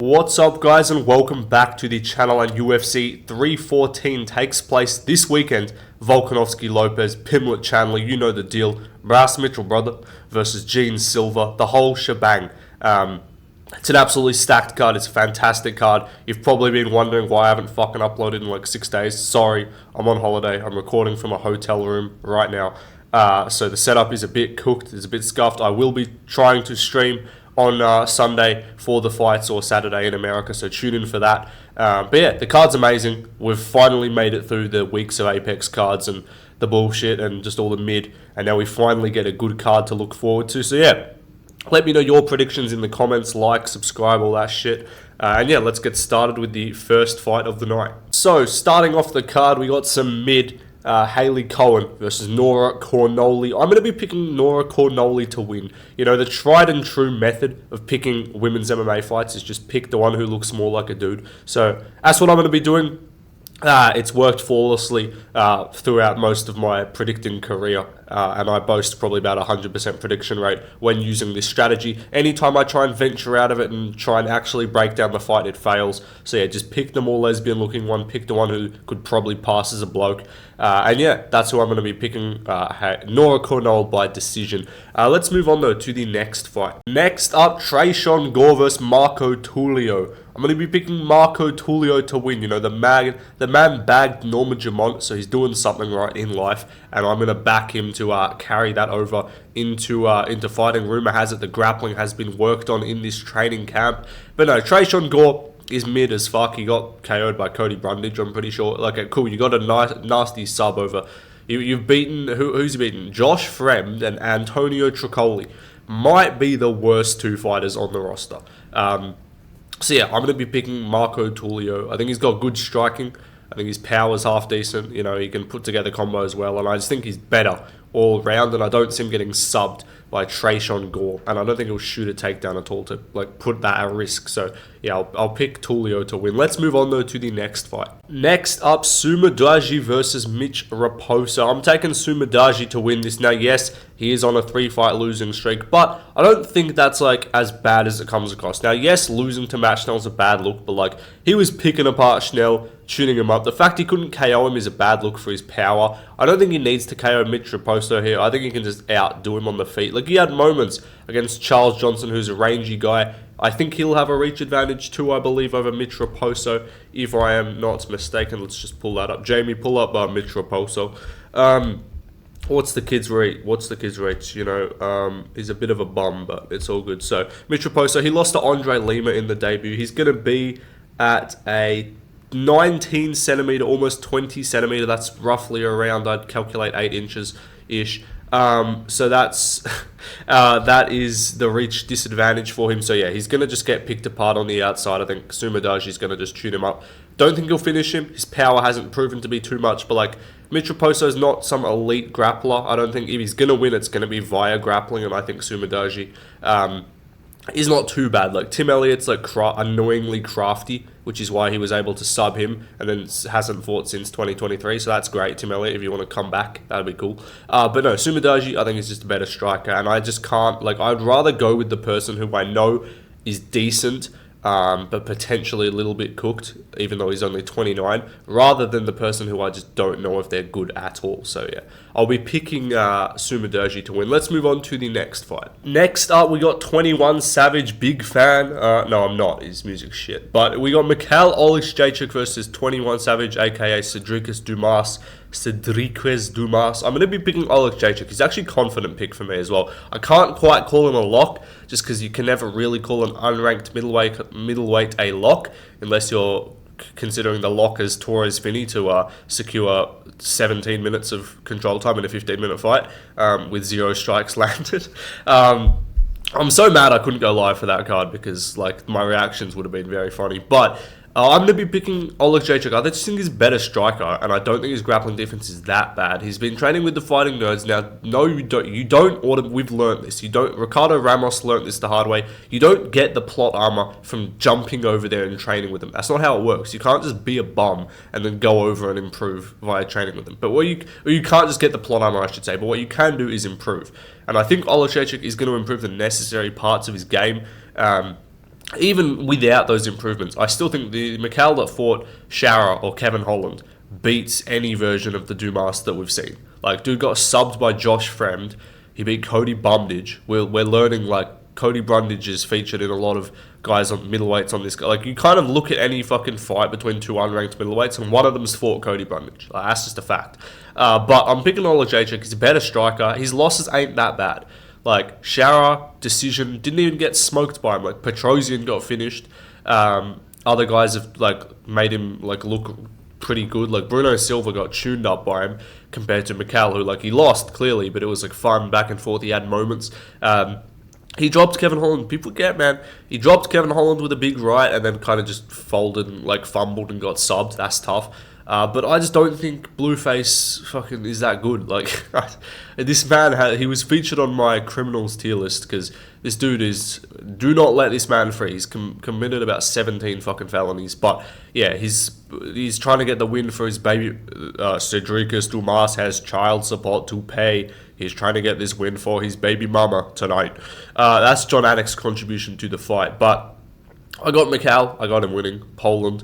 What's up, guys, and welcome back to the channel. And UFC 314 takes place this weekend. Volkanovski, Lopes, pimblett, Chandler, you know the deal. Brass Mitchell, brother, versus Silva, the whole shebang. It's an absolutely stacked card. It's a fantastic card. You've probably been wondering why I haven't fucking uploaded in like 6 days. Sorry, I'm on holiday. I'm recording from a hotel room right now. So the setup is a bit cooked. It's a bit scuffed. I will be trying to stream on Sunday for the fights, or Saturday in America, so tune in for that. But yeah, the card's amazing. We've finally made it through the weeks of Apex cards and the bullshit and just all the mid, and now we finally get a good card to look forward to. So yeah, let me know your predictions in the comments, like, subscribe, all that shit. And yeah, let's get started with the first fight of the night. So starting off the card, we got some mid. Hayley Cowan versus Nora Cornolle. I'm going to be picking Nora Cornolle to win. You know, the tried and true method of picking women's MMA fights is just pick the one who looks more like a dude. So that's what I'm going to be doing. It's worked flawlessly throughout most of my predicting career, and I boast probably about 100% prediction rate when using this strategy. Anytime I try and venture out of it and try and actually break down the fight, it fails. So yeah, just pick the more lesbian looking one, pick the one who could probably pass as a bloke. And yeah, that's who I'm going to be picking, Nora Cornolle by decision. Let's move on though to the next fight. Next up, Tresean Gore versus Marco Tulio. I'm going to be picking Marco Tulio to win. You know, the man bagged Norma Jamont, so he's doing something right in life, and I'm going to back him to carry that over into fighting. Rumor has it the grappling has been worked on in this training camp. But no, Tresean Gore is mid as fuck. He got KO'd by Cody Brundage, I'm pretty sure. Like, cool, you got a nasty sub over. You've beaten, who's you beaten? Josh Fremd and Antonio Tricoli. Might be the worst two fighters on the roster. So yeah, I'm going to be picking Marco Tulio. I think he's got good striking. I think his power's half decent. You know, he can put together combos well, and I just think he's better all round, and I don't see him getting subbed by Tresean Gore, and I don't think he'll shoot a takedown at all to like put that at risk. So yeah, I'll pick Tulio to win. Let's move on though to the next fight. Next up, Sumadaji versus Mitch Raposo. I'm taking Sumadaji to win this. Now, yes, he is on a 3-fight losing streak, but I don't think that's like as bad as it comes across. Now, yes, losing to Matt Schnell's a bad look, but like he was picking apart Schnell, tuning him up. The fact he couldn't KO him is a bad look for his power. I don't think he needs to KO Mitch Raposo here. I think he can just outdo him on the feet. Like, he had moments against Charles Johnson, who's a rangy guy. I think he'll have a reach advantage too, I believe, over Mitch Raposo, if I am not mistaken. Let's just pull that up. Jamie, pull up Mitch Raposo. What's the kid's reach? You know, he's a bit of a bum, but it's all good. So, Mitch Raposo, he lost to Andre Lima in the debut. He's going to be at a 19 centimeter, almost 20 centimeter. That's roughly around, I'd calculate 8 inches-ish. So that's that is the reach disadvantage for him. So yeah, he's going to just get picked apart on the outside. I think Sumadaji's going to just tune him up. Don't think he'll finish him. His power hasn't proven to be too much, but like Mitch Raposo is not some elite grappler. I don't think if he's going to win, it's going to be via grappling, and I think Sumadaji is not too bad. Like Tim Elliott's like annoyingly crafty, which is why he was able to sub him and then hasn't fought since 2023. So that's great, Tim Elliott. If you want to come back, that'd be cool. But no, Sumadaji, I think is just a better striker, and I just can't like. I'd rather go with the person who I know is decent, but potentially a little bit cooked, even though he's only 29, rather than the person who I just don't know if they're good at all. So yeah, I'll be picking Sumadaji to win. Let's move on to the next fight. Next up, we got 21 Savage, big fan. No, I'm not. His music's shit. But we got Mikhail Oleksiejczuk versus 21 Savage, aka Cedriques Dumas. I'm going to be picking Oleksiejczuk. He's actually a confident pick for me as well. I can't quite call him a lock, just because you can never really call an unranked middleweight a lock, unless you're considering the lock as Torres Finney to secure 17 minutes of control time in a 15-minute fight with 0 strikes landed. I'm so mad I couldn't go live for that card because like my reactions would have been very funny, but I'm going to be picking Oleksiejczuk. I just think he's a better striker, and I don't think his grappling defense is that bad. He's been training with the Fighting Nerds. Now, no, you don't, we've learned this. Ricardo Ramos learned this the hard way. You don't get the plot armor from jumping over there and training with them. That's not how it works. You can't just be a bum and then go over and improve via training with them. But you can't just get the plot armor, I should say, but what you can do is improve. And I think Oleksiejczuk is going to improve the necessary parts of his game. even without those improvements, I still think the Mikhail that fought Shara or Kevin Holland beats any version of the Dumas that we've seen. Like, dude got subbed by Josh Fremd. He beat Cody Brundage. We're learning, like, Cody Brundage is featured in a lot of guys on middleweights on this guy. Like, you kind of look at any fucking fight between two unranked middleweights, and one of them's fought Cody Brundage. Like, that's just a fact. But I'm picking Olajaychuk. He's a better striker. His losses ain't that bad. Like, Shara, decision, didn't even get smoked by him. Like, Petrosian got finished. Other guys have, like, made him, like, look pretty good. Like, Bruno Silva got tuned up by him compared to Mikhail, who, like, he lost, clearly, but it was, like, fun back and forth. He had moments. He dropped Kevin Holland. People forget, man. He dropped Kevin Holland with a big right and then kind of just folded and, like, fumbled and got subbed. That's tough. But I just don't think Blueface fucking is that good. Like, this man, he was featured on my criminals tier list because this dude is... Do not let this man free. He's committed about 17 fucking felonies. But, yeah, he's trying to get the win for his baby. Cedricus Dumas has child support to pay. He's trying to get this win for his baby mama tonight. That's John Anik's contribution to the fight. But I got Mikhail. I got him winning. Poland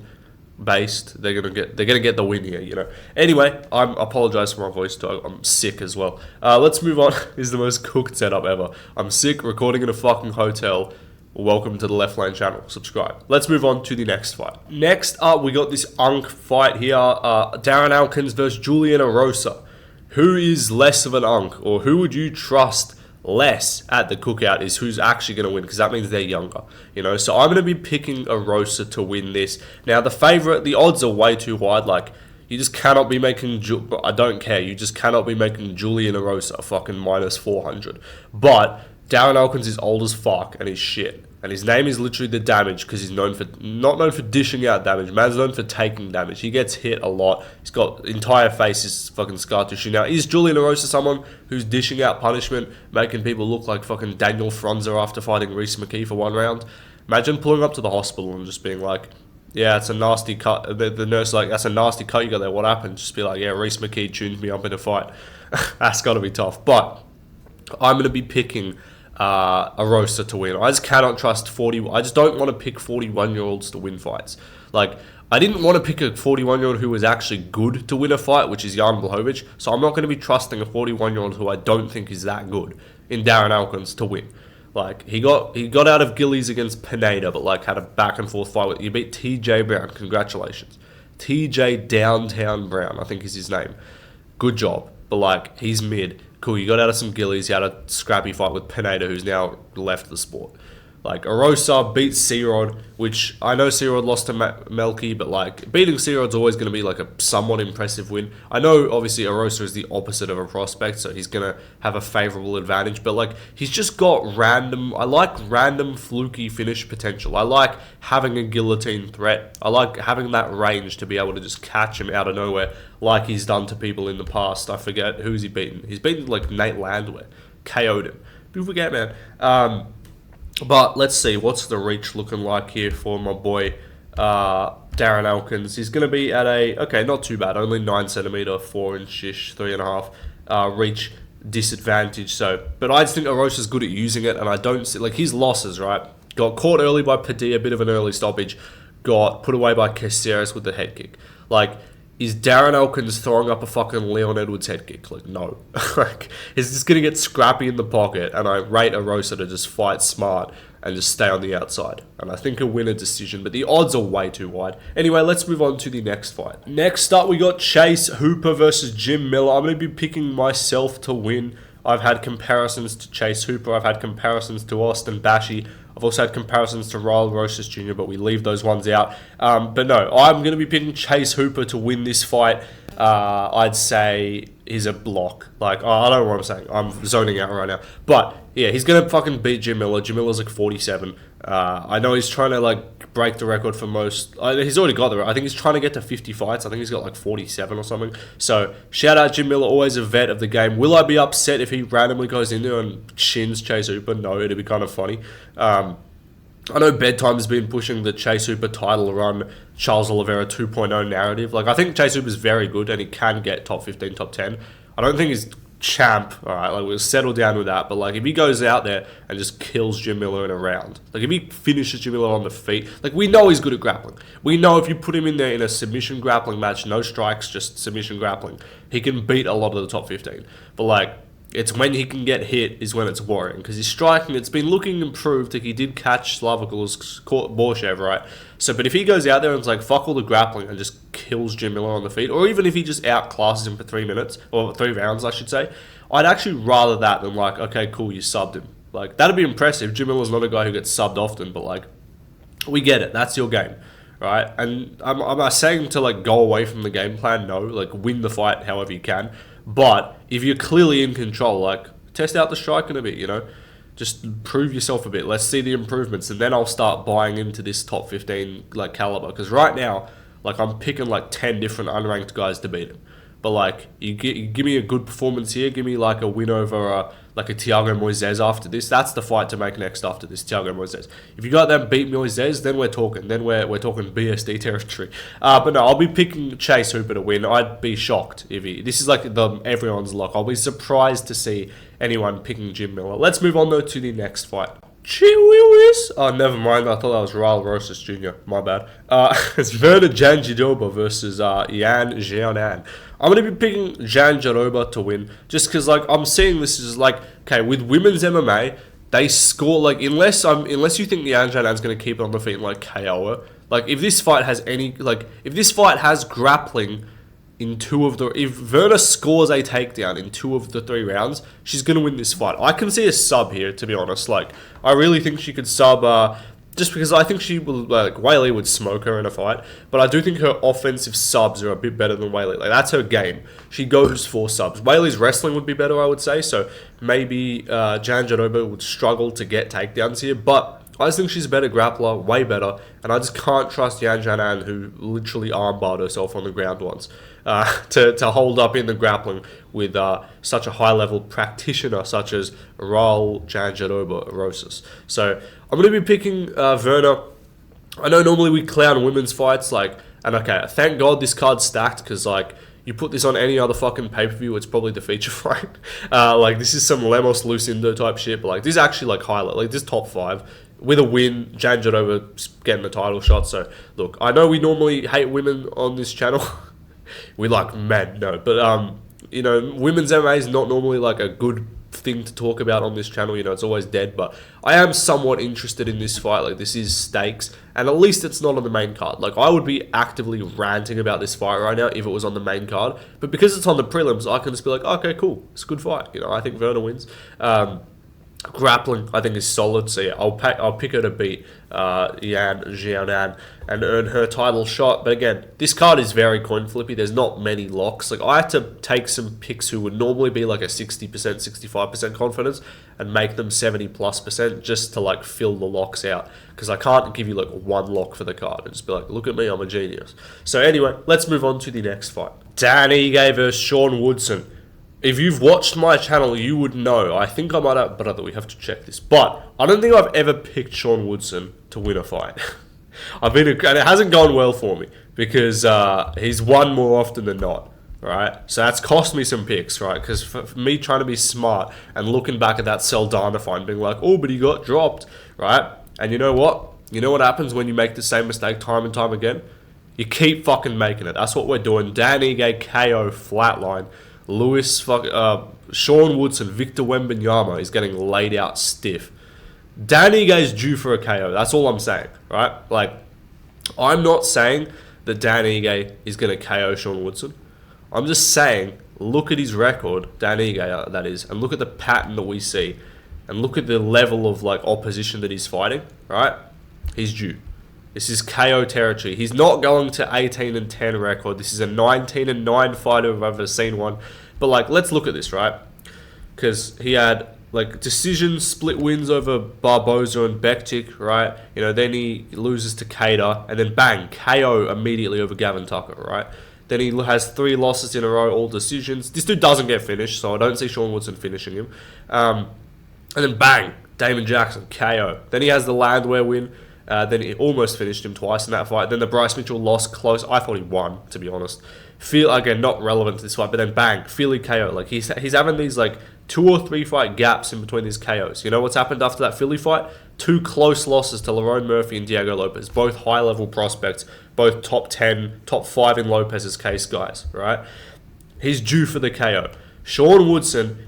based. They're gonna get the win here, you know. Anyway, I apologize for my voice too. I'm sick as well. Let's move on. This is the most cooked setup ever. I'm sick, recording in a fucking hotel. Welcome to the Left Lane channel. Subscribe. Let's move on to the next fight. Next up, we got this Unk fight here. Darren Elkins versus Julian Erosa. Who is less of an Unk, or who would you trust less at the cookout is who's actually going to win, because that means they're younger, you know. So I'm going to be picking Erosa to win this. Now, the favourite, the odds are way too wide. Like, you just cannot be making... I don't care. You just cannot be making Julian Erosa fucking minus 400. But Darren Elkins is old as fuck and he's shit. And his name is literally The Damage because he's not known for dishing out damage. Man's known for taking damage. He gets hit a lot. He's got entire face is fucking scar tissue. Now, is Julian Erosa someone who's dishing out punishment, making people look like fucking Daniel Frunzer after fighting Reese McKee for one round? Imagine pulling up to the hospital and just being like, yeah, it's a nasty cut. The nurse like, that's a nasty cut you got there. What happened? Just be like, yeah, Reese McKee tuned me up in a fight. That's got to be tough. But I'm going to be picking... Erosa to win. I just cannot trust 40. I just don't want to pick 41-year-olds to win fights. Like, I didn't want to pick a 41-year-old who was actually good to win a fight, which is Jan Blachowicz. So I'm not going to be trusting a 41-year-old who I don't think is that good in Darren Elkins to win. Like, he got out of Gillies against Pineda, but like had a back and forth fight with. You beat TJ Brown. Congratulations, TJ Downtown Brown. I think is his name. Good job. But like, he's mid. Cool, you got out of some Gillies, you had a scrappy fight with Pineda, who's now left the sport. Like, Erosa beats C-Rod, which I know C-Rod lost to Melky, but like, beating C-Rod's always going to be like a somewhat impressive win. I know, obviously, Erosa is the opposite of a prospect, so he's going to have a favourable advantage, but like, he's just got random, I like random fluky finish potential. I like having a guillotine threat. I like having that range to be able to just catch him out of nowhere, like he's done to people in the past. I forget, who's he beaten? He's beaten like Nate Landwehr, KO'd him. People forget, man. But let's see, what's the reach looking like here for my boy Darren Elkins? He's going to be at a, okay, not too bad, only 9 centimetre, 4-inch-ish, 3.5 reach disadvantage. So, but I just think Erosa's good at using it, and I don't see, like, his losses, right? Got caught early by Paddy, a bit of an early stoppage. Got put away by Caceres with the head kick. Like, is Darren Elkins throwing up a fucking Leon Edwards head kick? Like, no. Like, he's just going to get scrappy in the pocket, and I rate Erosa to just fight smart and just stay on the outside. And I think he'll win a decision, but the odds are way too wide. Anyway, let's move on to the next fight. Next up, we got Chase Hooper versus Jim Miller. I'm going to be picking myself to win. I've had comparisons to Chase Hooper. I've had comparisons to Austin Bashi. I've also had comparisons to Raul Rosas Jr., but we leave those ones out. But no, I'm going to be picking Chase Hooper to win this fight. I'd say he's a block. Like, I don't know what I'm saying. I'm zoning out right now. But, yeah, he's going to fucking beat Jim Miller. Jim Miller's like 47. I know he's trying to, like, break the record for most. He's already got the record. I think he's trying to get to 50 fights. I think he's got, like, 47 or something. So, shout out Jim Miller, always a vet of the game. Will I be upset if he randomly goes in there and shins Chase Hooper? No, it'd be kind of funny. I know Bedtime has been pushing the Chase Hooper title run, Charles Oliveira 2.0 narrative. Like, I think Chase Hooper's very good and he can get top 15, top 10. I don't think he's champ, all right, like we'll settle down with that. But like if he goes out there and just kills Jim Miller in a round, like if he finishes Jim Miller on the feet, like we know he's good at grappling. We know if you put him in there in a submission grappling match, no strikes, just submission grappling, he can beat a lot of the top 15. But like it's when he can get hit is when it's worrying, because he's striking. It's been looking improved. Like he did catch Slavakul's Borshev, right? So, but if he goes out there and it's like fuck all the grappling and just kills Jim Miller on the feet, or even if he just outclasses him for 3 minutes or 3 rounds, I should say, I'd actually rather that than like, okay, cool, you subbed him. Like that'd be impressive. Jim Miller's not a guy who gets subbed often, but like we get it. That's your game, right? And I'm saying to like go away from the game plan. No, like win the fight however you can. But if you're clearly in control, like test out the striking a bit, you know, just prove yourself a bit. Let's see the improvements, and then I'll start buying into this top 15 like caliber. Because right now, like I'm picking like 10 different unranked guys to beat him. But like you give me a good performance here, give me like a win over like a Thiago Moises after this. That's the fight to make next after this, Thiago Moises. If you got them beat Moises, then we're talking. Then we're talking BSD territory. But no, I'll be picking Chase Hooper to win. I'd be shocked if he. This is like everyone's luck. I'll be surprised to see anyone picking Jim Miller. Let's move on though to the next fight. Chiwiwis? Oh, never mind. I thought that was Raul Rosas Jr. My bad. It's Werner Jandiroba versus Yan Xiaonan. I'm going to be picking Jandiroba to win just because like I'm seeing this is like, okay, with women's MMA, they score like unless you think Yan Xiaonan's going to keep it on the feet and like KO her. Like if this fight has if this fight has grappling in if Werner scores a takedown in 2 of the 3 rounds, she's going to win this fight. I can see a sub here, to be honest. Like, I really think she could sub, just because I think she will, like, Weili would smoke her in a fight, but I do think her offensive subs are a bit better than Weili. Like, that's her game. She goes for subs. Weili's wrestling would be better, I would say, so maybe Jandiroba would struggle to get takedowns here, but I just think she's a better grappler, way better, and I just can't trust Yan Xiaonan, who literally armbarred herself on the ground once, to hold up in the grappling with such a high-level practitioner such as Raul Jandiroba Rosas. So I'm going to be picking Werner. I know normally we clown women's fights, like, and okay, thank God this card's stacked, because like, you put this on any other fucking pay-per-view, it's probably the feature fight. Like, this is some Lemos Lucindo type shit, but like, this is actually like highlight, like this top 5. With a win, Jandiroba getting the title shot. So, look, I know we normally hate women on this channel. We like men, no. But, you know, women's MMA is not normally like a good thing to talk about on this channel. You know, it's always dead. But I am somewhat interested in this fight. Like, this is stakes. And at least it's not on the main card. Like, I would be actively ranting about this fight right now if it was on the main card. But because it's on the prelims, I can just be like, okay, cool. It's a good fight. You know, I think Werner wins. Grappling, I think, is solid. So yeah, I'll pick her to beat Yan Xiaonan and earn her title shot. But again, this card is very coin flippy. There's not many locks. Like I had to take some picks who would normally be like a 60%, 65% confidence and make them 70+% just to like fill the locks out. Because I can't give you like one lock for the card and just be like, look at me, I'm a genius. So anyway, let's move on to the next fight. Dan Ige versus Sean Woodson. If you've watched my channel, you would know. I think I might have, but we have to check this. But I don't think I've ever picked Sean Woodson to win a fight. and it hasn't gone well for me because he's won more often than not, right? So that's cost me some picks, right? Because for me trying to be smart and looking back at that Saldana fight and being like, oh, but he got dropped, right? And you know what? You know what happens when you make the same mistake time and time again? You keep fucking making it. That's what we're doing. Dan Ige KO flatline. Sean Woodson, Victor Wembanyama is getting laid out stiff. Dan Ige is due for a KO. That's all I'm saying, right? Like, I'm not saying that Dan Ige is going to KO Sean Woodson. I'm just saying, look at his record, Dan Ige, that is, and look at the pattern that we see, and look at the level of like opposition that he's fighting, right? He's due. This is KO territory. He's not going to 18-10 record. This is a 19-9 fighter if I've ever seen one. But like, let's look at this, right? Because he had like decision split wins over Barboza and Bektik, right? You know, then he loses to Cater, and then bang, KO immediately over Gavin Tucker, right? Then he has 3 losses in a row, all decisions. This dude doesn't get finished, so I don't see Sean Woodson finishing him. And then bang, Damon Jackson, KO. Then he has the Landwehr win. Then he almost finished him twice in that fight. Then the Bryce Mitchell loss close. I thought he won, to be honest. Feel again not relevant to this fight, but then bang, Philly KO. Like he's having these like 2 or 3 fight gaps in between these KOs. You know what's happened after that Philly fight? 2 close losses to Lerone Murphy and Diego Lopes, both high level prospects, both top 10, top 5 in Lopez's case guys. Right? He's due for the KO. Sean Woodson,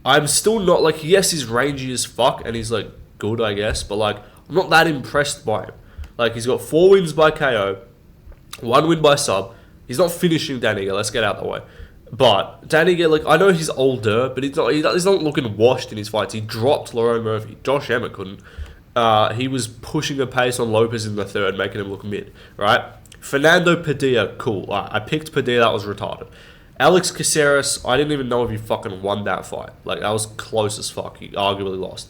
I'm still not like, yes, he's rangy as fuck and he's like good, I guess, but like I'm not that impressed by him. Like he's got 4 wins by KO, 1 win by sub. He's not finishing Daniga, let's get out of the way. But Daniga, like I know he's older, but he's not looking washed in his fights. He dropped Lerone Murphy. Josh Emmett couldn't. He was pushing a pace on Lopez in the third, making him look mid, right? Fernando Padilla, cool. I picked Padilla, that was retarded. Alex Caceres, I didn't even know if he fucking won that fight. Like, that was close as fuck. He arguably lost.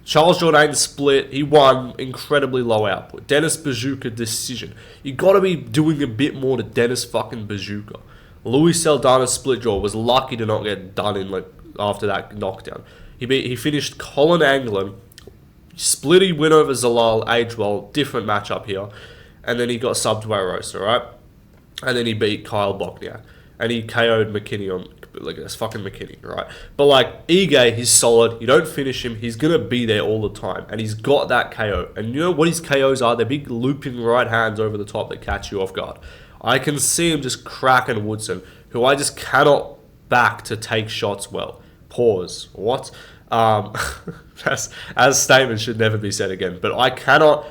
Charles Jourdain split. He won. Incredibly low output. Dennis Bazuka decision. You got to be doing a bit more to Dennis fucking Bazuka. Louis Saldana split jaw. Was lucky to not get done in like after that knockdown. He finished Colin Anglin. Splitty win over Zalal. Aged well. Different matchup here. And then he got subbed by Rosa, right? And then he beat Kyle Bochniak. And he KO'd McKinney on, like, that's fucking McKinney, right? But, like, Ige, he's solid. You don't finish him. He's going to be there all the time. And he's got that KO. And you know what his KOs are? They're big looping right hands over the top that catch you off guard. I can see him just cracking Woodson, who I just cannot back to take shots well. Pause. What? As statements should never be said again. But I cannot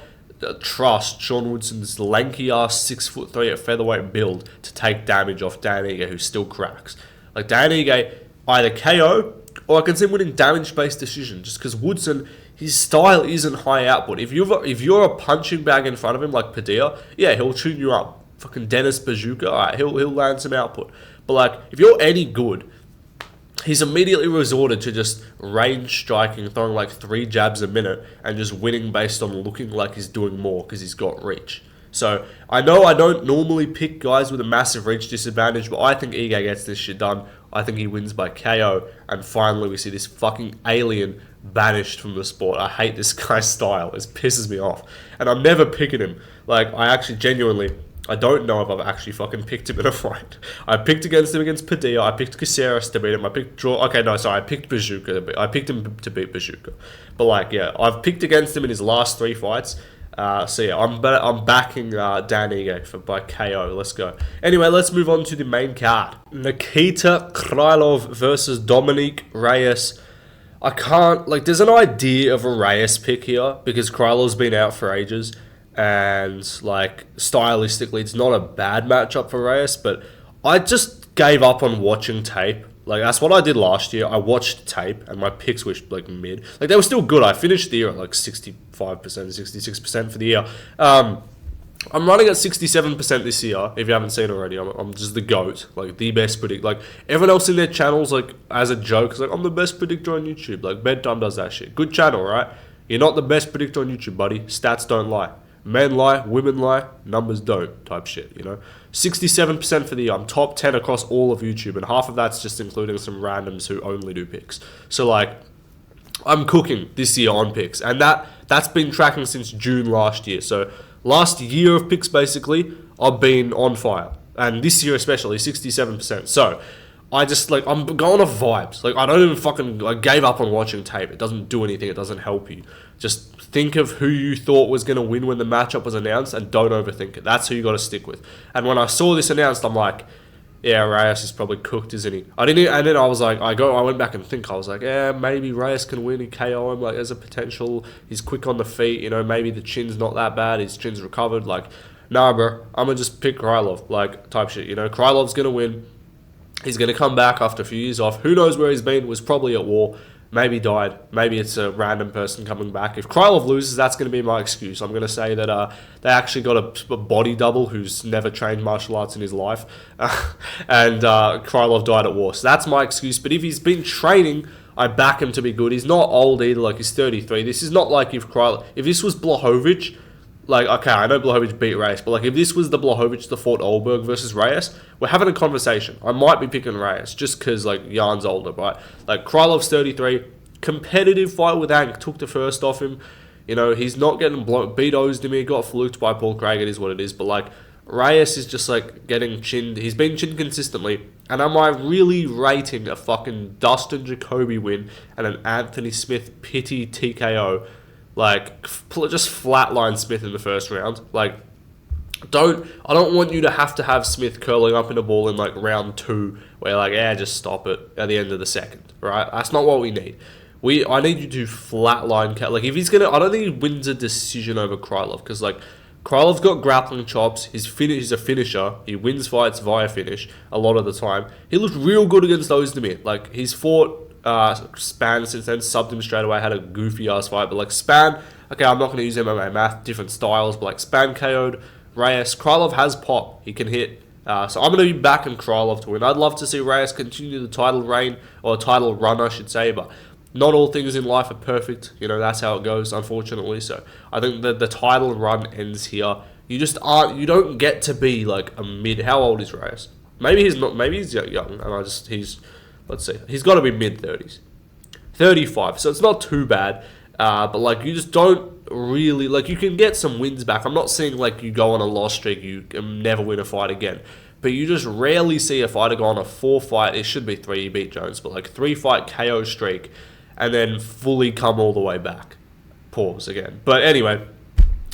trust Sean Woodson's lanky ass 6'3" at featherweight build to take damage off Dan Ige, who still cracks. Like Dan Ige, either KO or I can see him winning damage based decision, just because Woodson, his style isn't high output. If you're a punching bag in front of him like Padilla, yeah, he'll tune you up. Fucking Dennis Bazuka, alright, he'll land some output. But like if you're any good, he's immediately resorted to just range striking, throwing like 3 jabs a minute and just winning based on looking like he's doing more because he's got reach. So I know I don't normally pick guys with a massive reach disadvantage, but I think Ige gets this shit done. I think he wins by KO, and finally we see this fucking alien banished from the sport. I hate this guy's style. It pisses me off. And I'm never picking him. Like, I actually genuinely, I don't know if I've actually fucking picked him in a fight. I picked against him against Padilla. I picked Caceres to beat him. I picked I picked Bazuka. I picked him to beat Bazuka. But like, yeah, I've picked against him in his last 3 fights. So yeah, I'm backing Dan Ige by KO. Let's go. Anyway, let's move on to the main card. Nikita Krylov versus Dominic Reyes. I can't, like, there's an idea of a Reyes pick here because Krylov's been out for ages. And like stylistically, it's not a bad matchup for Reyes, but I just gave up on watching tape. Like that's what I did last year. I watched tape, and my picks were like mid. Like they were still good. I finished the year at like 65%, 66% for the year. I'm running at 67% this year. If you haven't seen already, I'm just the GOAT, like the best predictor. Like everyone else in their channels, like as a joke, is like I'm the best predictor on YouTube. Like Bedtime does that shit. Good channel, right? You're not the best predictor on YouTube, buddy. Stats don't lie. Men lie, women lie, numbers don't, type shit, you know? 67% for the year. I'm top 10 across all of YouTube, and half of that's just including some randoms who only do picks. So, like, I'm cooking this year on picks, and that's been tracking since June last year. So, last year of picks, basically, I've been on fire. And this year especially, 67%. So, I just, like, I'm going off vibes. Like, I don't even fucking, I gave up on watching tape. It doesn't do anything. It doesn't help you. Just think of who you thought was going to win when the matchup was announced and don't overthink it. That's who you got to stick with. And when I saw this announced, I'm like, yeah, Reyes is probably cooked, isn't he? And then I was like, I went back and think. I was like, yeah, maybe Reyes can win. He KO him. Like, there's a potential. He's quick on the feet. You know, maybe the chin's not that bad. His chin's recovered. Like, nah, bro. I'm going to just pick Krylov. Like, type shit. You know, Krylov's going to win. He's going to come back after a few years off. Who knows where he's been? Was probably at war. Maybe died. Maybe it's a random person coming back. If Krylov loses, that's going to be my excuse. I'm going to say that they actually got a body double who's never trained martial arts in his life. And Krylov died at war. So that's my excuse. But if he's been training, I back him to be good. He's not old either. Like, he's 33. This is not like if this was Blachowicz, like, okay, I know Blachowicz beat Reyes, but like if this was the Blachowicz that fought Olberg versus Reyes, we're having a conversation. I might be picking Reyes just because like Jan's older, but like Krylov's 33, competitive fight with Hank, took the first off him. You know, he's not getting beat O's to me. He got fluked by Paul Craig. It is what it is. But, like, Reyes is just, like, getting chinned. He's been chinned consistently. And am I really rating a fucking Dustin Jacoby win and an Anthony Smith pity TKO? Like, just flatline Smith in the first round. Like, I don't want you to have Smith curling up in a ball in, like, round 2 where you're like, just stop it at the end of the second, right? That's not what we need. I need you to flatline, like, if he's gonna, I don't think he wins a decision over Krylov, because, like, Krylov's got grappling chops, he's a finisher, he wins fights via finish a lot of the time. He looked real good against Ozdemir. Like, he's fought Span since then, subbed him straight away, had a goofy ass fight, but, like, Span, okay, I'm not going to use MMA math, different styles, but, like, Span KO'd Reyes. Krylov has pop, he can hit. So I'm going to be backing Krylov to win. I'd love to see Reyes continue the title reign, or title run, I should say, but not all things in life are perfect. You know, that's how it goes, unfortunately. So I think that the title run ends here. You you don't get to be like a mid. How old is Reyes? Maybe he's not. Maybe he's young, and let's see. He's got to be mid-30s, 35. So it's not too bad. But like, you just don't really, like, you can get some wins back. I'm not saying like you go on a loss streak, you can never win a fight again. But you just rarely see a fighter go on a 4-fight. It should be 3. You beat Jones, but like 3-fight KO streak, and then fully come all the way back. Pause again. But anyway,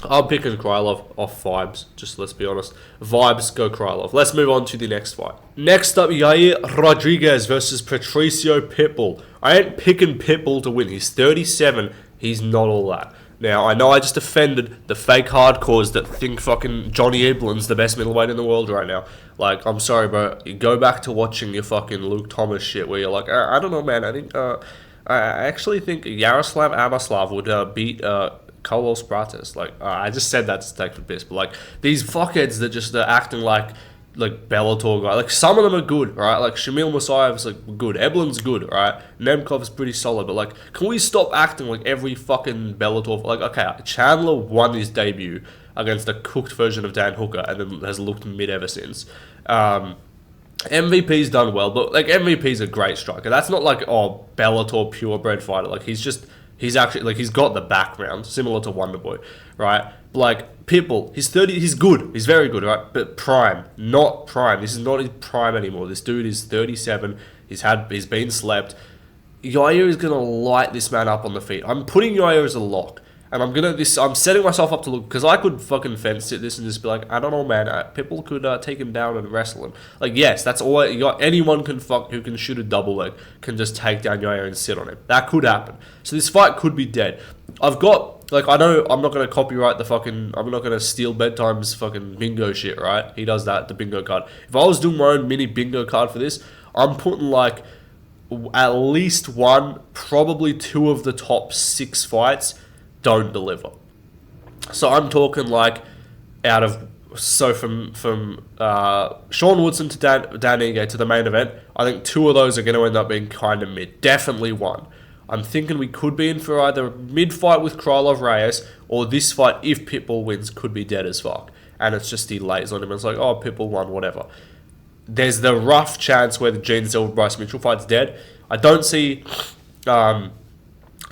I'm picking Krylov off vibes. Just let's be honest. Vibes, go Krylov. Let's move on to the next fight. Next up, Yair Rodriguez versus Patricio Pitbull. I ain't picking Pitbull to win. He's 37. He's not all that. Now, I know I just offended the fake hardcores that think fucking Johnny Iblin's the best middleweight in the world right now. Like, I'm sorry, bro. You go back to watching your fucking Luke Thomas shit where you're like, I don't know, man. I actually think Yaroslav Amaslav would beat Carlos Prates. Like, I just said that to take the piss, but like, these fuckheads that just are acting like Bellator guy. Like, some of them are good, right? Like, Shamil Musayev's like good. Eblin's good, right? Nemkov's pretty solid, but like, can we stop acting like every fucking Bellator? Like, okay, Chandler won his debut against a cooked version of Dan Hooker and then has looked mid ever since. MVP's done well, but like, MVP's a great striker. That's not like, Bellator purebred fighter. Like, he's actually, like, he's got the background similar to Wonderboy, right? Like, Pitbull, he's 30, he's good, he's very good, right? But prime, not prime. This is not his prime anymore. This dude is 37. He's been slept. Yair is gonna light this man up on the feet. I'm putting Yair as a lock. And I'm setting myself up to look, because I could fucking fence sit this and just be like, I don't know, man. Pitbull could take him down and wrestle him. Like, yes, that's all. Anyone who can shoot a double leg can just take down Yair and sit on him. That could happen. So this fight could be dead. I've got, like, I know I'm not going to copyright I'm not going to steal Bedtime's fucking bingo shit, right? He does that, the bingo card. If I was doing my own mini bingo card for this, I'm putting like at least 1, probably 2 of the top 6 fights don't deliver. So I'm talking like from Sean Woodson to Dan Ige to the main event, I think 2 of those are going to end up being kind of mid. Definitely 1. I'm thinking we could be in for either a mid-fight with Krylov Reyes, or this fight, if Pitbull wins, could be dead as fuck. And it's just he lays on him and it's like, Pitbull won, whatever. There's the rough chance where the Gene Silva Bryce Mitchell fight's dead. I don't see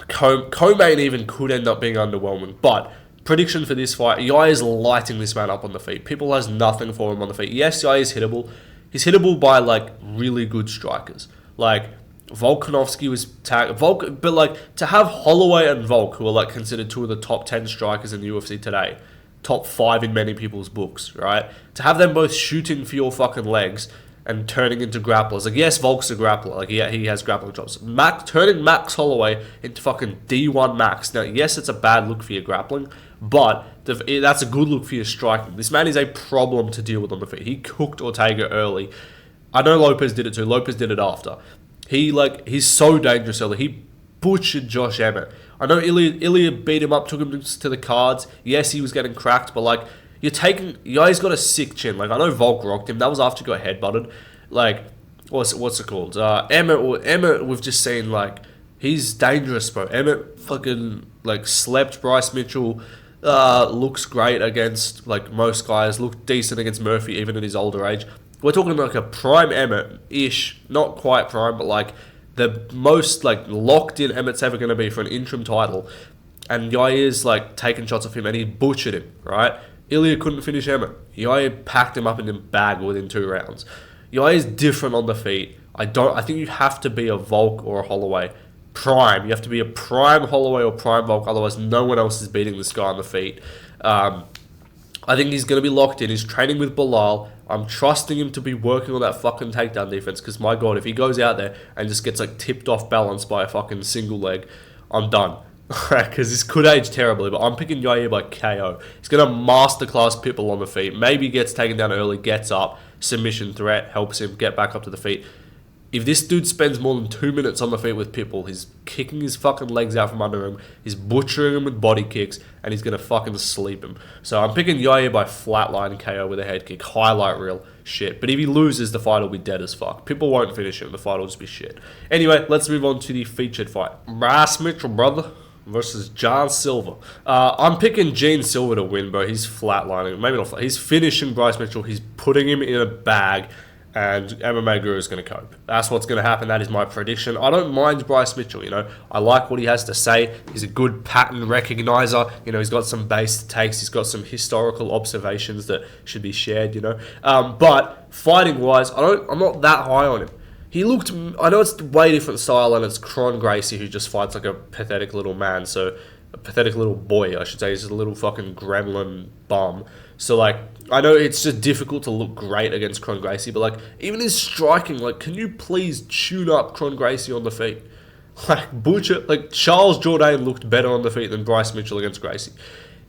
Co-main even could end up being underwhelming, but prediction for this fight, Yair is lighting this man up on the feet. Pitbull has nothing for him on the feet. Yes, Yair is hittable. He's hittable by like really good strikers. Like Volkanovski was tagged. But like, to have Holloway and Volk, who are like considered 2 of the top 10 strikers in the UFC today, top 5 in many people's books, right? To have them both shooting for your fucking legs and turning into grapplers. Like, yes, Volk's a grappler. Like, yeah, he has grappling chops. Turning Max Holloway into fucking D1 Max. Now, yes, it's a bad look for your grappling, but that's a good look for your striking. This man is a problem to deal with on the feet. He cooked Ortega early. I know Lopes did it too. Lopes did it after. He's so dangerous early. He butchered Josh Emmett. I know Ilya beat him up, took him to the cards. Yes, he was getting cracked, but like, Yair's got a sick chin. Like, I know Volk rocked him. That was after he got headbutted. Like, what's it called? Emmett, we've just seen, like, he's dangerous, bro. Emmett fucking, like, slept Bryce Mitchell. Looks great against, like, most guys. Looked decent against Murphy, even at his older age. We're talking like a prime Emmett-ish. Not quite prime, but, like, the most, like, locked-in Emmett's ever going to be for an interim title. and Yair's like taking shots off him, and he butchered him, right? Ilya couldn't finish Emmett. Yair packed him up in a bag within 2 rounds. Yair's different on the feet. I think you have to be a Volk or a Holloway prime. You have to be a prime Holloway or prime Volk, otherwise no one else is beating this guy on the feet. I think he's going to be locked in. He's training with Bilal. I'm trusting him to be working on that fucking takedown defense, because my god, if he goes out there and just gets like tipped off balance by a fucking single leg, I'm done. Because this could age terribly, but I'm picking Yair by KO. He's going to masterclass pitbull on the feet. Maybe gets taken down early, gets up, submission threat, helps him get back up to the feet. If this dude spends more than 2 minutes on the feet with pitbull, he's kicking his fucking legs out from under him, he's butchering him with body kicks, and he's going to fucking sleep him. So I'm picking Yair by flatline KO with a head kick. Highlight reel shit. But if he loses, the fight will be dead as fuck. Pitbull won't finish him. The fight will just be shit. Anyway, let's move on to the featured fight. Bryce Mitchell, brother, versus John Silva. I'm picking Gene Silva to win, bro. He's flatlining. Maybe not flat. He's finishing Bryce Mitchell. He's putting him in a bag, and MMA Guru is going to cope. That's what's going to happen. That is my prediction. I don't mind Bryce Mitchell, you know. I like what he has to say. He's a good pattern recognizer. You know, he's got some base takes. He's got some historical observations that should be shared, you know. But fighting-wise, I'm not that high on him. He looked... I know it's a way different style, and it's Kron Gracie who just fights like a pathetic little man. So, a pathetic little boy, I should say. He's a little fucking gremlin bum. So, like, I know it's just difficult to look great against Kron Gracie, but, like, even his striking, like, can you please tune up Kron Gracie on the feet? Like, butcher... Like, Charles Jourdain looked better on the feet than Bryce Mitchell against Gracie.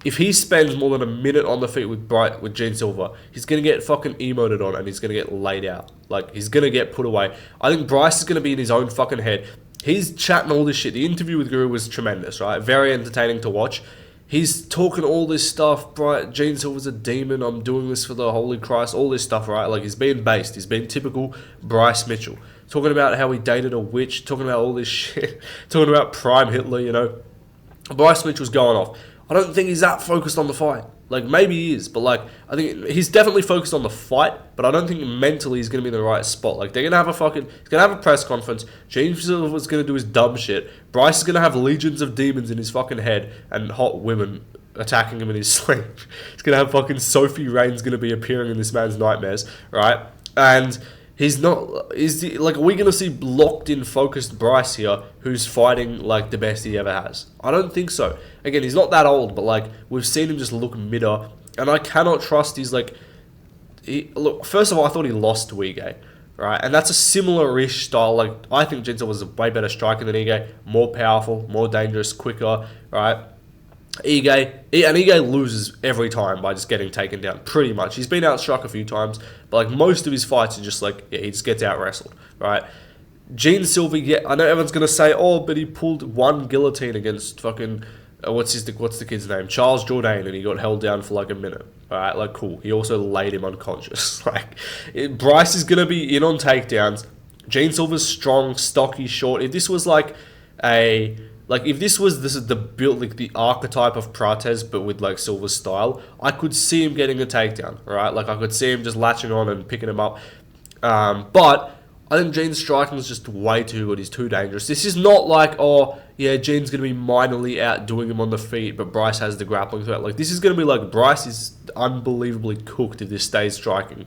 If he spends more than a minute on the feet with Gene Silva, he's going to get fucking emoted on and he's going to get laid out. Like, he's going to get put away. I think Bryce is going to be in his own fucking head. He's chatting all this shit. The interview with Guru was tremendous, right? Very entertaining to watch. He's talking all this stuff, Gene Silva's a demon, I'm doing this for the Holy Christ, all this stuff, right? Like, he's being based. He's being typical Bryce Mitchell. Talking about how he dated a witch, talking about all this shit, talking about Prime Hitler, you know. Bryce Mitchell's going off. I don't think he's that focused on the fight. Like, maybe he is, but, like, I think he's definitely focused on the fight, but I don't think mentally he's going to be in the right spot. Like, they're going to have he's going to have a press conference. James Silva's going to do his dumb shit. Bryce is going to have legions of demons in his fucking head and hot women attacking him in his sleep. He's going to have fucking Sophie Rain's going to be appearing in this man's nightmares, right? And he's not... are we going to see locked-in, focused Bryce here who's fighting, like, the best he ever has? I don't think so. Again, he's not that old, but, like, we've seen him just look midder, and I cannot trust his, like... Look, first of all, I thought he lost to Ige, right? And that's a similar-ish style. Like, I think Jinza was a way better striker than Ige, more powerful, more dangerous, quicker, right? Ige loses every time by just getting taken down, pretty much. He's been outstruck a few times, but like most of his fights are just like, yeah, he just gets out wrestled, right? Gene Silva, yeah, I know everyone's gonna say, oh, but he pulled one guillotine against fucking what's the kid's name? Charles Jourdain, and he got held down for like a minute. Alright, like cool. He also laid him unconscious. Bryce is gonna be in on takedowns. Gene Silva's strong, stocky, short. If this was like if this is the build, like the archetype of Prates, but with like Silva's style, I could see him getting a takedown, right? Like I could see him just latching on and picking him up. But I think Gene's striking is just way too good. He's too dangerous. This is not like, oh yeah, Gene's gonna be minorly outdoing him on the feet, but Bryce has the grappling threat. Like this is gonna be like Bryce is unbelievably cooked if this stays striking.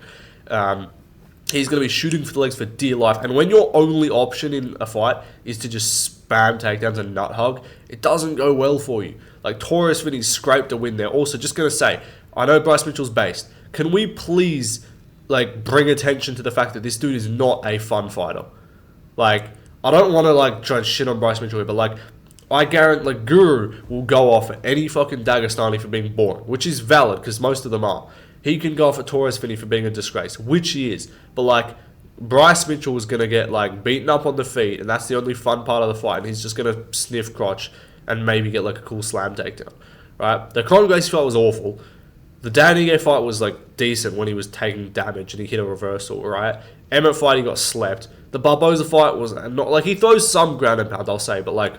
He's going to be shooting for the legs for dear life. And when your only option in a fight is to just spam takedowns and nut hug, it doesn't go well for you. Like, Torres Finney scraped a win there. Also, just going to say, I know Bryce Mitchell's based. Can we please, like, bring attention to the fact that this dude is not a fun fighter? Like, I don't want to, like, try and shit on Bryce Mitchell here, but, like, I guarantee, like, Guru will go off at any fucking Dagestani for being boring, which is valid, because most of them are. He can go off at Torres Finney for being a disgrace, which he is. But, like, Bryce Mitchell is going to get, like, beaten up on the feet, and that's the only fun part of the fight, and he's just going to sniff crotch and maybe get, like, a cool slam takedown, right? The Kron Gracie fight was awful. The Dan Ige fight was, like, decent when he was taking damage and he hit a reversal, right? Emmett fight, he got slept. The Barboza fight was not... Like, he throws some ground and pound, I'll say, but, like,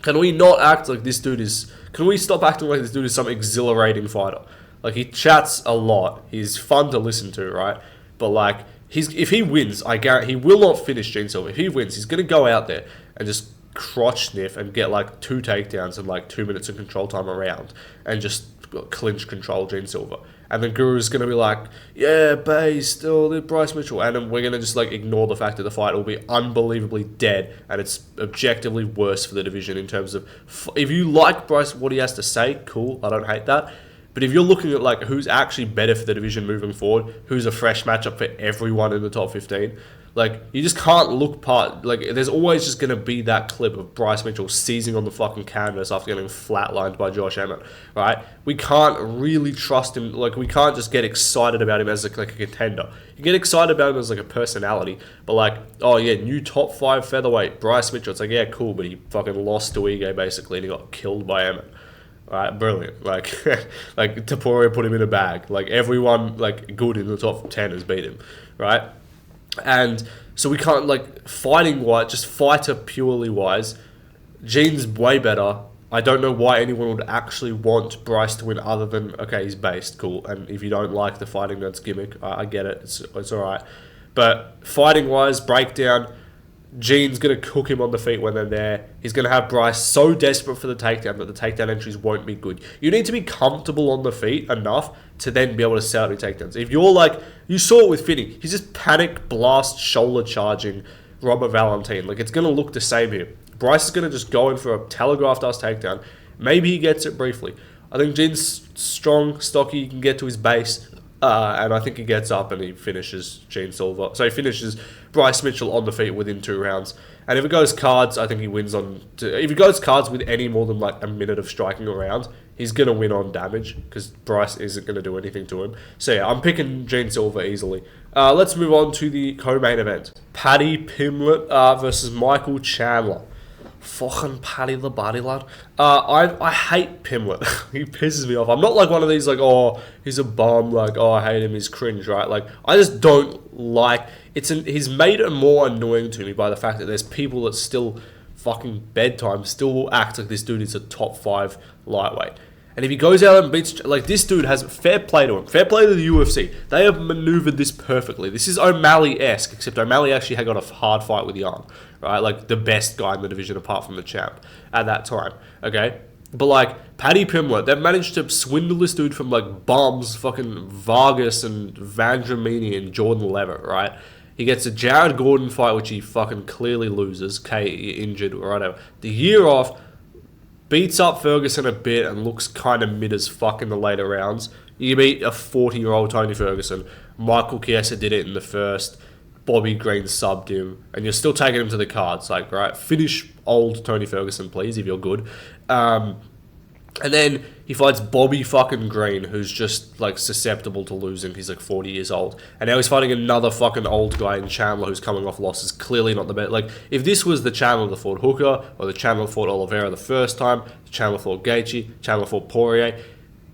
can we not act like this dude is... Can we stop acting like this dude is some exhilarating fighter? Like, he chats a lot. He's fun to listen to, right? But, like, if he wins, I guarantee he will not finish Gene Silva. If he wins, he's going to go out there and just crotch sniff and get like 2 takedowns and like 2 minutes of control time around and just clinch control Gene Silva. And then Guru's going to be like, yeah, Bay, still the Bryce Mitchell. And then we're going to just like ignore the fact that the fight will be unbelievably dead. And it's objectively worse for the division in terms of, if you like Bryce, what he has to say, cool, I don't hate that. But if you're looking at like who's actually better for the division moving forward, who's a fresh matchup for everyone in the top 15, like, you just can't look past, like, there's always just going to be that clip of Bryce Mitchell seizing on the fucking canvas after getting flatlined by Josh Emmett, right? We can't really trust him, like, we can't just get excited about him as, like a contender. You get excited about him as, like, a personality, but, like, oh, yeah, new top 5 featherweight, Bryce Mitchell, it's like, yeah, cool, but he fucking lost to Ige, basically, and he got killed by Emmett. Right, brilliant. Like, like Taporia put him in a bag. Like, everyone, like, good in the top 10 has beat him, right? And so we can't, like, fighting-wise, just fighter purely wise, Gene's way better. I don't know why anyone would actually want Bryce to win other than, okay, he's based, cool. And if you don't like the fighting, that's gimmick. I get it. It's all right. But fighting-wise, breakdown, Gene's going to cook him on the feet when they're there. He's going to have Bryce so desperate for the takedown that the takedown entries won't be good. You need to be comfortable on the feet enough to then be able to set out your takedowns. If you're like, you saw it with Finney, he's just panic blast shoulder charging Robert Valentin. Like, it's going to look the same here. Bryce is going to just go in for a telegraphed ass takedown. Maybe he gets it briefly. I think Gene's strong, stocky, he can get to his base. And I think he gets up and he finishes Gene Silva. So he finishes Bryce Mitchell on the feet within 2 rounds. And if it goes cards, I think he wins on... If he goes cards with any more than like a minute of striking around, he's going to win on damage because Bryce isn't going to do anything to him. So yeah, I'm picking Gene Silva easily. Let's move on to the co-main event. Paddy Pimblett versus Michael Chandler. Fucking Paddy the body lad. I hate Pimblett. He pisses me off. I'm not like one of these like, oh, he's a bum, like, oh, I hate him, he's cringe, right? Like, I just don't like... He's made it more annoying to me by the fact that there's people that still fucking bedtime still act like this dude is a top 5 lightweight. And if he goes out and beats... Like, this dude has... Fair play to him. Fair play to the UFC. They have maneuvered this perfectly. This is O'Malley-esque, except O'Malley actually had got a hard fight with Yarn, right? Like, the best guy in the division apart from the champ at that time, okay? But, like, Paddy Pimblett, they've managed to swindle this dude from, like, bums, fucking Vargas and Vandramini and Jordan Levitt, right? He gets a Jared Gordon fight, which he fucking clearly loses, injured, or whatever. The year off... Beats up Ferguson a bit and looks kind of mid as fuck in the later rounds. You beat a 40-year-old Tony Ferguson. Michael Chiesa did it in the first. Bobby Green subbed him. And you're still taking him to the cards. Like, right, finish old Tony Ferguson, please, if you're good. And then he fights Bobby fucking Green, who's just, like, susceptible to losing. He's, like, 40 years old. And now he's fighting another fucking old guy in Chandler who's coming off losses. Clearly not the best. Like, if this was the Chandler that fought Hooker, or the Chandler that fought Oliveira the first time, the Chandler fought Gaethje, Chandler fought Poirier,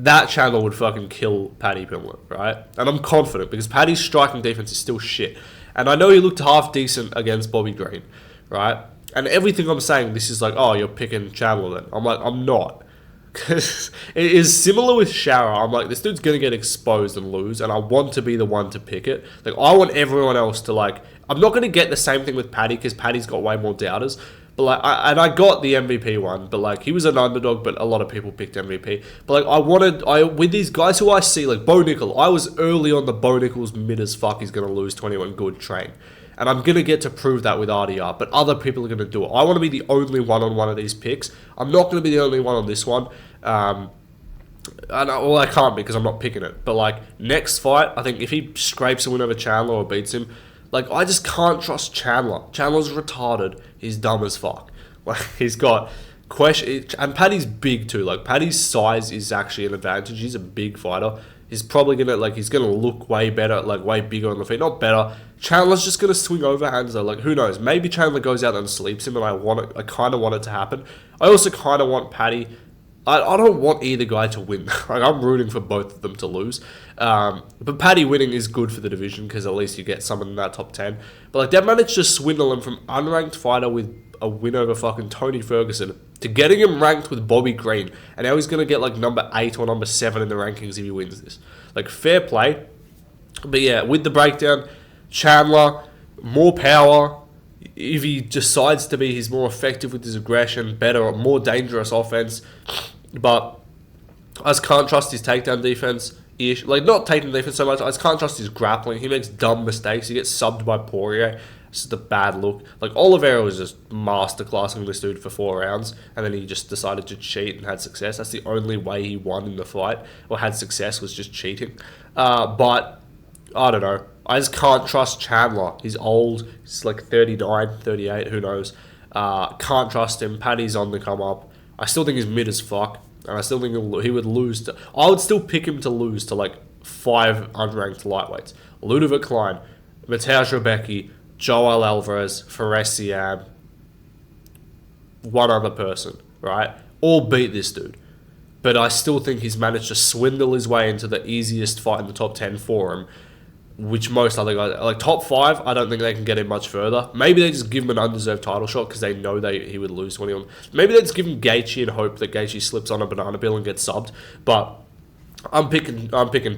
that Chandler would fucking kill Paddy Pimblett, right? And I'm confident, because Paddy's striking defense is still shit. And I know he looked half decent against Bobby Green, right? And everything I'm saying, this is like, oh, you're picking Chandler then. I'm like, I'm not. Because it is similar with Shara. I'm like, this dude's going to get exposed and lose, and I want to be the one to pick it. Like, I want everyone else to, like... I'm not going to get the same thing with Paddy, because Paddy's got way more doubters. But, like, I got the MVP one, but, like, he was an underdog, but a lot of people picked MVP. But, like, with these guys who I see, like, Bo Nickel, I was early on the Bo Nickel's mid as fuck, he's going to lose 21 good train. And I'm going to get to prove that with RDR, but other people are going to do it. I want to be the only one on one of these picks. I'm not going to be the only one on this one. I can't be because I'm not picking it. But, like, next fight, I think if he scrapes a win over Chandler or beats him, like, I just can't trust Chandler. Chandler's retarded. He's dumb as fuck. Like, he's got question... And Paddy's big, too. Like, Paddy's size is actually an advantage. He's a big fighter. He's probably going to, like, he's going to look way better, like, way bigger on the feet. Not better. Chandler's just going to swing overhands, though. Like, who knows? Maybe Chandler goes out and sleeps him, and I kind of want it to happen. I also kind of want Paddy... I don't want either guy to win. Like, I'm rooting for both of them to lose. But Paddy winning is good for the division, because at least you get someone in that top 10. But, like, they managed to swindle him from unranked fighter with a win over fucking Tony Ferguson to getting him ranked with Bobby Green. And now he's going to get, like, number 8 or number 7 in the rankings if he wins this. Like, fair play. But, yeah, with the breakdown, Chandler, more power. if he decides to be, he's more effective with his aggression, better, more dangerous offense. But I just can't trust his takedown defense. Like, not takedown defense so much. I just can't trust his grappling. He makes dumb mistakes. He gets subbed by Poirier. It's just a bad look. Like, Oliveira was just masterclassing this dude for 4 rounds, and then he just decided to cheat and had success. That's the only way he won in the fight, or had success, was just cheating. But I don't know. I just can't trust Chandler. He's old. He's like 39, 38, who knows. Can't trust him. Paddy's on the come up. I still think he's mid as fuck, and I still think he would lose to... I would still pick him to lose to like 5 unranked lightweights. Ludovic Klein, Mateusz Rebecki, Joel Alvarez, Fares Siam, one other person, right? All beat this dude. But I still think he's managed to swindle his way into the easiest fight in the top 10 for him, which most other guys... Like, top 5, I don't think they can get him much further. Maybe they just give him an undeserved title shot because they know he would lose to anyone. Maybe they just give him Gaethje and hope that Gaethje slips on a banana peel and gets subbed. But I'm picking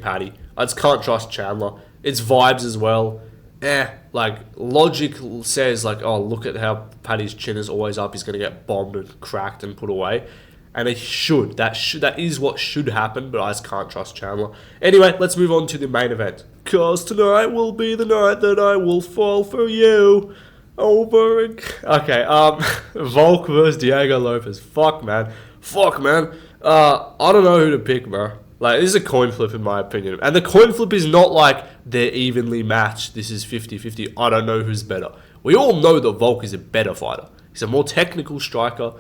Paddy. I just can't trust Chandler. It's vibes as well. Like, logic says, like, oh, look at how Paddy's chin is always up. He's going to get bombed and cracked and put away. And it should. That is what should happen, but I just can't trust Chandler. Anyway, let's move on to the main event. Cause tonight will be the night that I will fall for you. Over again. Okay, Volk versus Diego Lopes. Fuck, man. I don't know who to pick, bro. Like, this is a coin flip in my opinion. And the coin flip is not like they're evenly matched. This is 50-50. I don't know who's better. We all know that Volk is a better fighter. He's a more technical striker.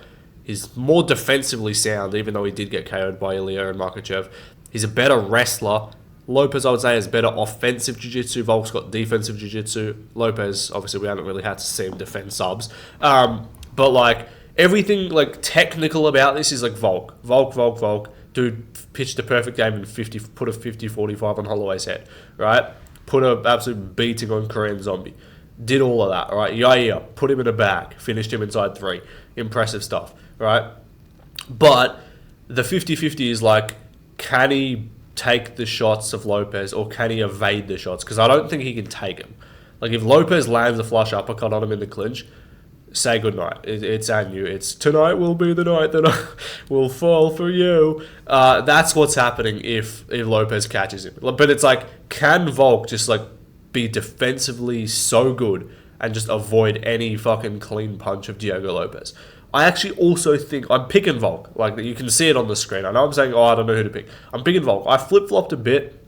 He's more defensively sound, even though he did get KO'd by Ilya and Makhachev. He's a better wrestler. Lopes, I would say, has better offensive jiu-jitsu. Volk's got defensive jiu-jitsu. Lopes, obviously, we haven't really had to see him defend subs. But, like, everything, like, technical about this is, like, Volk. Volk. Dude pitched a perfect game in 50, put a 50-45 on Holloway's head, right? Put an absolute beating on Korean Zombie. Did all of that, right? Yair, put him in a bag. Finished him inside 3. Impressive stuff, right? But the 50-50 is, like, can he take the shots of Lopes or can he evade the shots? Because I don't think he can take them. Like, if Lopes lands a flush uppercut on him in the clinch, say goodnight. It's on you. It's tonight will be the night that I will fall for you. That's what's happening if Lopes catches him. But it's like, can Volk just, like, be defensively so good and just avoid any fucking clean punch of Diego Lopes? I actually also think I'm picking Volk. Like, you can see it on the screen. I know I'm saying, I don't know who to pick. I'm picking Volk. I flip-flopped a bit.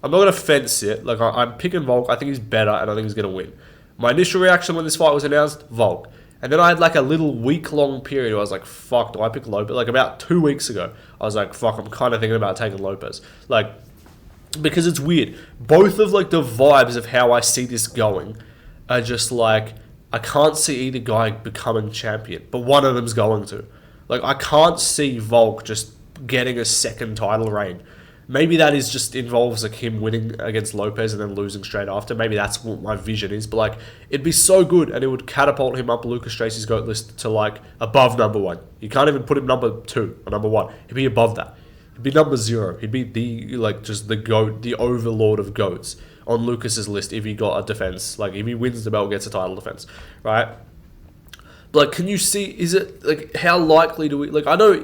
I'm not going to fence it. Like, I'm picking Volk. I think he's better, and I think he's going to win. My initial reaction when this fight was announced, Volk. And then I had, like, a little week-long period where I was like, fuck, do I pick Lopes? Like, about 2 weeks ago, I was like, fuck, I'm kind of thinking about taking Lopes. Like, because it's weird. Both of, like, the vibes of how I see this going are just, like, I can't see either guy becoming champion, but one of them's going to. Like, I can't see Volk just getting a second title reign. Maybe that is just involves, like, him winning against Lopes and then losing straight after. Maybe that's what my vision is. But, like, it'd be so good, and it would catapult him up Lucas Tracy's GOAT list to, like, above number 1. You can't even put him number 2 or number 1. He'd be above that. He'd be number 0. He'd be the, like, just the GOAT, the overlord of GOATs on Lucas's list if he got a defense. Like, if he wins the belt, gets a title defense, right? But, like, can you see, is it, like, how likely do we, like, I know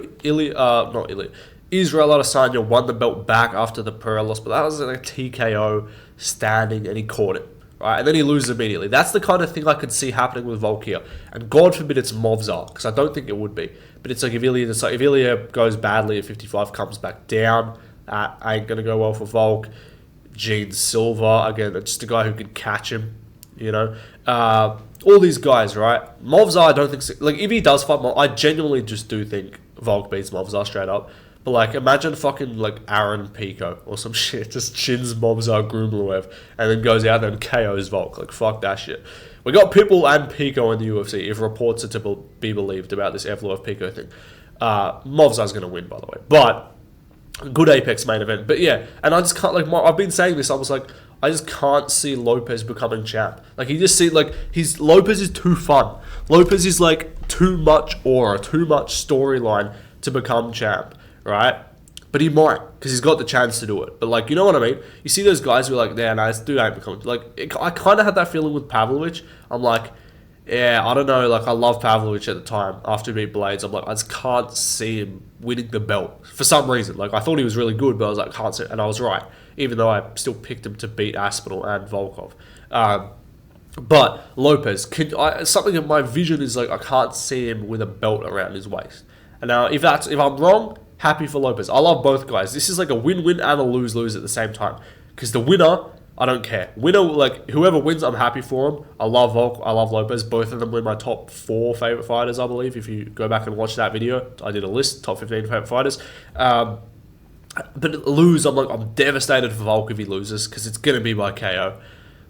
Israel Adesanya won the belt back after the Pereira loss, but that was like a TKO standing and he caught it, right? And then he loses immediately. That's the kind of thing I could see happening with Volk here. And God forbid it's Movzar, because I don't think it would be. But it's like if Ilya goes badly at 55, comes back down, that ain't going to go well for Volk. Gene Silva, again, just a guy who can catch him, you know. All these guys, right? Movzar, I don't think... Like, if he does fight Movzar, I genuinely just do think Volk beats Movzar straight up. But, like, imagine fucking, like, Aaron Pico or some shit. Just chins Movzar Grumluev and then goes out there and KOs Volk. Like, fuck that shit. We got Pitbull and Pico in the UFC, if reports are to be believed about this Evloev Pico thing. Movzar's going to win, by the way. But, good Apex main event. But, yeah, and I just can't, like, I've been saying this, I was like, I just can't see Lopes becoming champ. Like, he just see, like, Lopes is too fun. Lopes is, like, too much aura, too much storyline to become champ. Right? But he might, because he's got the chance to do it. But, like, you know what I mean? You see those guys who are like, yeah, no, this dude ain't becoming... Like, I kind of had that feeling with Pavlovich. I'm like, Yeah, I don't know. Like, I love Pavlovich at the time. After he beat Blades, I'm like, I just can't see him winning the belt for some reason. Like, I thought he was really good, but I was like, can't see it. And I was right, even though I still picked him to beat Aspinall and Volkov. But Lopes, something in my vision is like, I can't see him with a belt around his waist. And now, if I'm wrong, happy for Lopes. I love both guys. This is like a win-win and a lose-lose at the same time. Because the winner, I don't care. Winner, like, whoever wins, I'm happy for him. I love Volk. I love Lopes. Both of them were my top 4 favorite fighters, I believe. If you go back and watch that video, I did a list, top 15 favorite fighters. But lose, I'm devastated for Volk if he loses, because it's going to be by KO.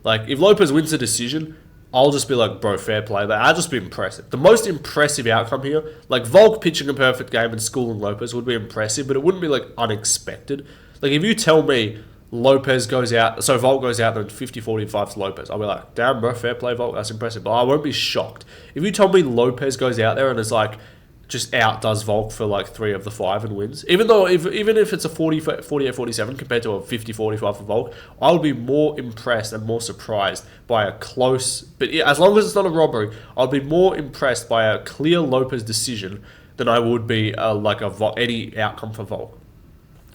Like, if Lopes wins the decision, I'll just be like, bro, fair play. But I'll just be impressive. The most impressive outcome here, like Volk pitching a perfect game and schooling Lopes would be impressive, but it wouldn't be like unexpected. Like, if you tell me Lopes goes out, so Volk goes out and 50-45 to Lopes, I'll be like, damn, bro, fair play, Volk, that's impressive. But I won't be shocked. If you told me Lopes goes out there and is like, just outdoes Volk for like 3 of the 5 and wins, even if it's a 48-47 compared to a 50-45 for Volk, I would be more impressed and more surprised by a close, but as long as it's not a robbery, I'd be more impressed by a clear Lopes decision than I would be any outcome for Volk.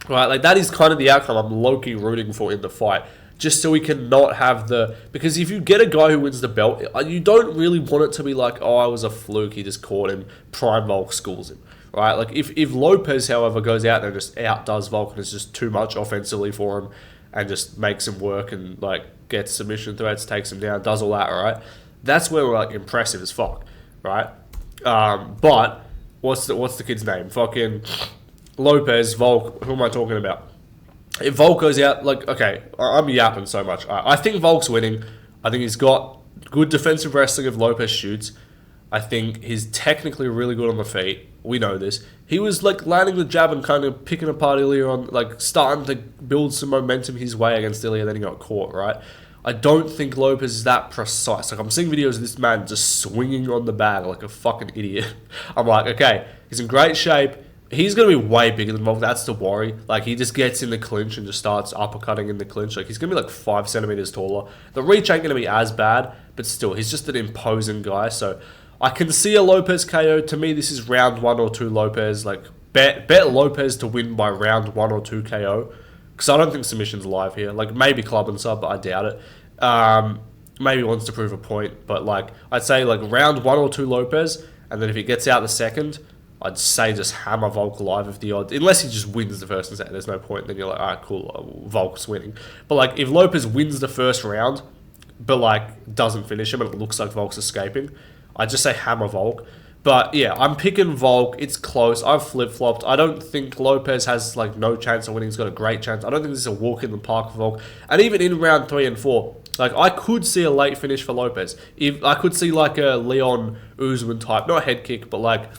Right, like that is kind of the outcome I'm low-key rooting for in the fight. Just so we can not have because if you get a guy who wins the belt, you don't really want it to be like, oh, I was a fluke, he just caught him, prime Volk schools him, right? Like if Lopes, however, goes out there and just outdoes Volk and it's just too much offensively for him and just makes him work and like gets submission threats, takes him down, does all that, right? That's where we're like impressive as fuck, right? But what's the kid's name? Fucking Lopes, Volk, who am I talking about? If Volk goes out, like, okay, I'm yapping so much. I think Volk's winning. I think he's got good defensive wrestling if Lopes shoots. I think he's technically really good on the feet. We know this. He was, like, landing the jab and kind of picking apart Ilya on, like, starting to build some momentum his way against Ilya, then he got caught, right? I don't think Lopes is that precise. Like, I'm seeing videos of this man just swinging on the bag like a fucking idiot. I'm like, okay, he's in great shape. He's going to be way bigger than Volk. That's the worry. Like, he just gets in the clinch and just starts uppercutting in the clinch. Like, he's going to be like 5 centimeters taller. The reach ain't going to be as bad, but still, he's just an imposing guy. So, I can see a Lopes KO. To me, this is round 1 or 2 Lopes. Like, bet Lopes to win by round 1 or 2 KO. Because I don't think submission's live here. Like, maybe club and sub, but I doubt it. Maybe wants to prove a point. But, like, I'd say, like, round 1 or 2 Lopes. And then if he gets out the second, I'd say just hammer Volk live if the odds, unless he just wins the first and second, there's no point. Then you're like, alright, cool, Volk's winning. But like, if Lopes wins the first round, but like doesn't finish him and it looks like Volk's escaping, I'd just say hammer Volk. But yeah, I'm picking Volk. It's close. I've flip-flopped. I don't think Lopes has like no chance of winning. He's got a great chance. I don't think this is a walk in the park for Volk. And even in round 3 and 4, like I could see a late finish for Lopes. If I could see like a Leon Usman type, not a head kick, but like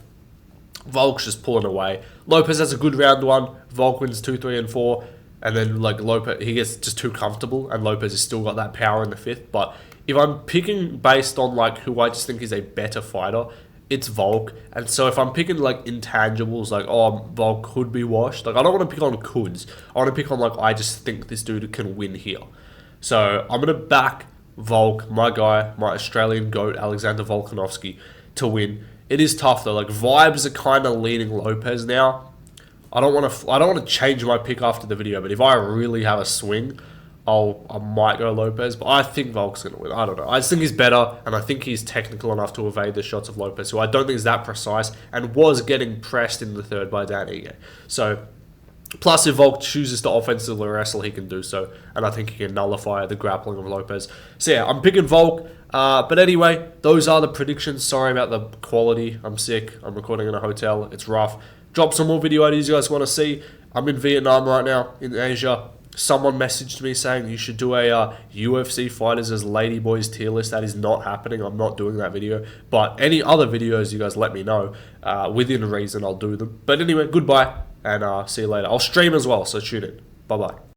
Volk's just pulling away. Lopes has a good round 1. Volk wins 2, 3, and 4. And then, like, Lopes, he gets just too comfortable. And Lopes has still got that power in the 5th. But if I'm picking based on, like, who I just think is a better fighter, it's Volk. And so if I'm picking, like, intangibles, like, oh, Volk could be washed. Like, I don't want to pick on coulds. I want to pick on, like, I just think this dude can win here. So I'm going to back Volk, my guy, my Australian GOAT, Alexander Volkanovski, to win. It is tough though. Like vibes are kind of leaning Lopes now. I don't want to change my pick after the video, but if I really have a swing, I might go Lopes. But I think Volk's gonna win. I don't know. I just think he's better, and I think he's technical enough to evade the shots of Lopes, who I don't think is that precise and was getting pressed in the 3rd by Dan Ige. So. Plus, if Volk chooses to offensively wrestle, he can do so. And I think he can nullify the grappling of Lopes. So yeah, I'm picking Volk. But anyway, those are the predictions. Sorry about the quality. I'm sick. I'm recording in a hotel. It's rough. Drop some more video ideas you guys want to see. I'm in Vietnam right now, in Asia. Someone messaged me saying you should do a UFC fighters as ladyboys tier list. That is not happening. I'm not doing that video. But any other videos, you guys let me know. Within reason, I'll do them. But anyway, goodbye. And see you later. I'll stream as well, so tune in. Bye-bye.